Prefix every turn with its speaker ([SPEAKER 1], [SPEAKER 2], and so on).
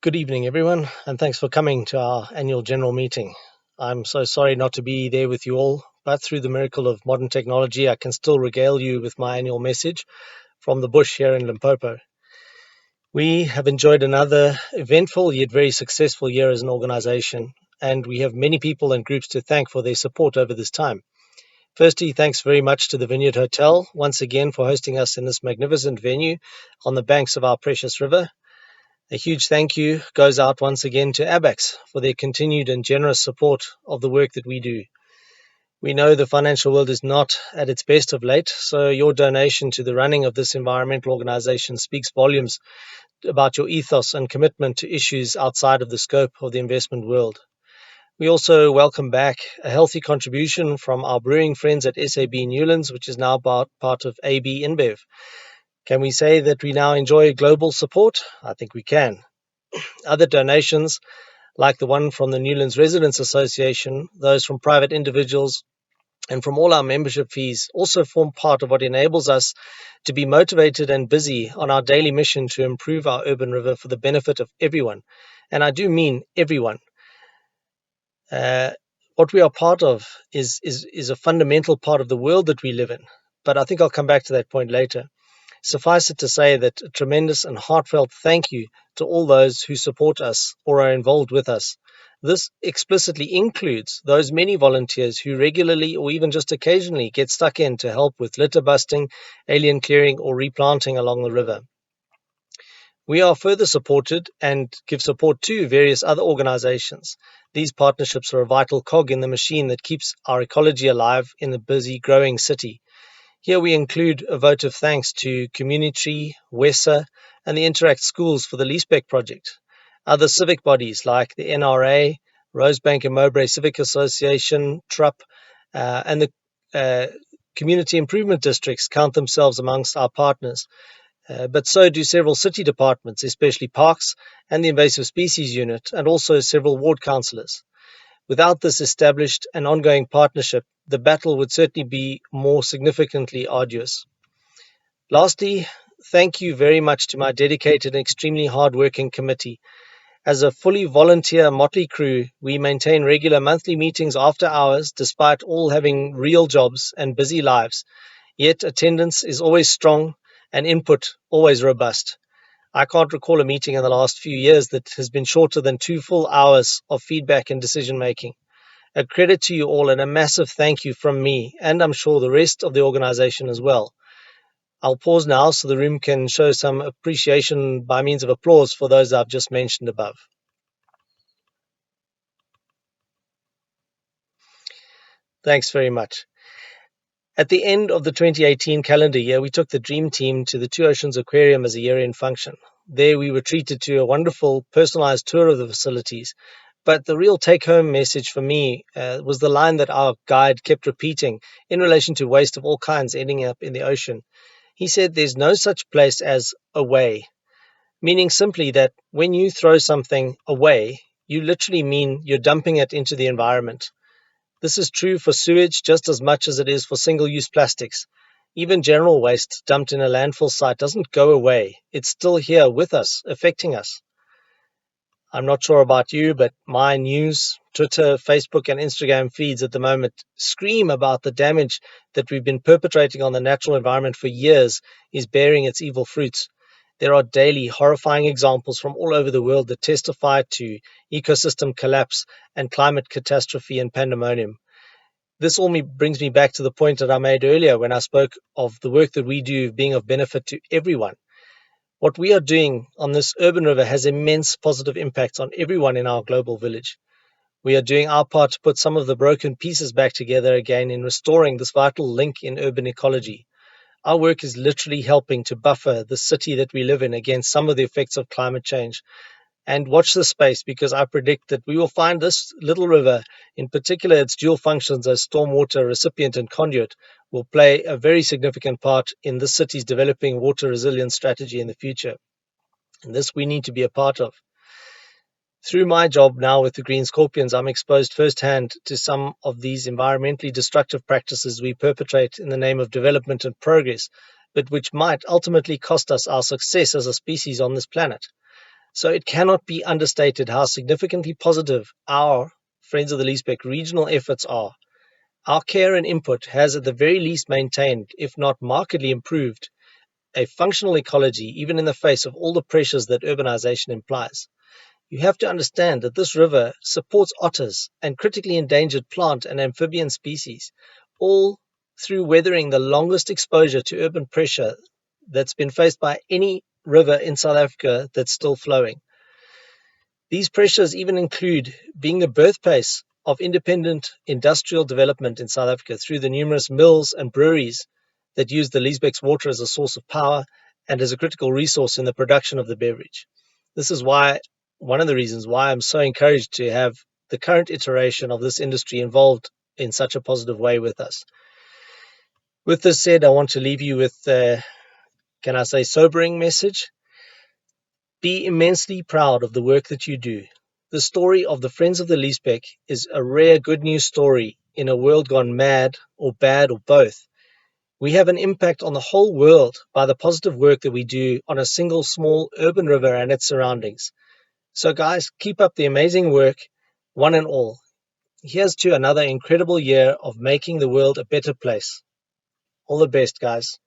[SPEAKER 1] Good evening, everyone, and thanks for coming to our annual general meeting. I'm so sorry not to be there with you all, but through the miracle of modern technology, I can still regale you with my annual message from the bush here in Limpopo. We have enjoyed another eventful yet very successful year as an organization, and we have many people and groups to thank for their support over this time. Firstly, thanks very much to the Vineyard Hotel once again for hosting us in this magnificent venue on the banks of our precious river. A huge thank you goes out once again to ABAX for their continued and generous support of the work that we do. We know the financial world is not at its best of late, so your donation to the running of this environmental organization speaks volumes about your ethos and commitment to issues outside of the scope of the investment world. We also welcome back a healthy contribution from our brewing friends at SAB Newlands, which is now part of AB InBev. Can we say that we now enjoy global support? I think we can. Other donations, like the one from the Newlands Residents Association, those from private individuals, and from all our membership fees, also form part of what enables us to be motivated and busy on our daily mission to improve our urban river for the benefit of everyone. And I do mean everyone. What we are part of is a fundamental part of the world that we live in. But I think I'll come back to that point later. Suffice it to say that a tremendous and heartfelt thank you to all those who support us or are involved with us. This explicitly includes those many volunteers who regularly or even just occasionally get stuck in to help with litter busting, alien clearing, or replanting along the river. We are further supported and give support to various other organizations. These partnerships are a vital cog in the machine that keeps our ecology alive in the busy, growing city. Here we include a vote of thanks to Community, WESA, and the Interact Schools for the Liesbeek project. Other civic bodies like the NRA, Rosebank and Mowbray Civic Association, TRUP, and the community improvement districts count themselves amongst our partners. But so do several city departments, especially parks and the invasive species unit, and also several ward councillors. Without this established and ongoing partnership, the battle would certainly be more significantly arduous. Lastly, thank you very much to my dedicated and extremely hard-working committee. As a fully volunteer motley crew, we maintain regular monthly meetings after hours, despite all having real jobs and busy lives. Yet attendance is always strong and input always robust. I can't recall a meeting in the last few years that has been shorter than 2 full hours of feedback and decision making. A credit to you all and a massive thank you from me, and I'm sure the rest of the organization as well. I'll pause now so the room can show some appreciation by means of applause for those I've just mentioned above. Thanks very much. At the end of the 2018 calendar year, we took the Dream Team to the Two Oceans Aquarium as a year-end function. There we were treated to a wonderful personalized tour of the facilities. But the real take-home message for me was the line that our guide kept repeating in relation to waste of all kinds ending up in the ocean. He said there's no such place as away, meaning simply that when you throw something away, you literally mean you're dumping it into the environment. This is true for sewage just as much as it is for single-use plastics. Even general waste dumped in a landfill site doesn't go away. It's still here with us, affecting us. I'm not sure about you, but my news, Twitter, Facebook, and Instagram feeds at the moment scream about the damage that we've been perpetrating on the natural environment for years is bearing its evil fruits. There are daily horrifying examples from all over the world that testify to ecosystem collapse and climate catastrophe and pandemonium. This all brings me back to the point that I made earlier when I spoke of the work that we do being of benefit to everyone. What we are doing on this urban river has immense positive impacts on everyone in our global village. We are doing our part to put some of the broken pieces back together again in restoring this vital link in urban ecology. Our work is literally helping to buffer the city that we live in against some of the effects of climate change. And watch this space, because I predict that we will find this little river, in particular its dual functions as stormwater recipient and conduit, will play a very significant part in this city's developing water resilience strategy in the future. And this we need to be a part of. Through my job now with the Green Scorpions, I'm exposed firsthand to some of these environmentally destructive practices we perpetrate in the name of development and progress, but which might ultimately cost us our success as a species on this planet. So it cannot be understated how significantly positive our Friends of the Liesbeek regional efforts are. Our care and input has at the very least maintained, if not markedly improved, a functional ecology even in the face of all the pressures that urbanization implies. You have to understand that this river supports otters and critically endangered plant and amphibian species, all through weathering the longest exposure to urban pressure that's been faced by any river in South Africa that's still flowing. These pressures even include being the birthplace of independent industrial development in South Africa through the numerous mills and breweries that use the Liesbeek's water as a source of power and as a critical resource in the production of the beverage. This is why one of the reasons why I'm so encouraged to have the current iteration of this industry involved in such a positive way with us. With this said, I want to leave you with, can I say, sobering message. Be immensely proud of the work that you do. The story of the Friends of the Liesbeek is a rare good news story in a world gone mad or bad or both. We have an impact on the whole world by the positive work that we do on a single small urban river and its surroundings. So guys, keep up the amazing work, one and all. Here's to another incredible year of making the world a better place. All the best, guys.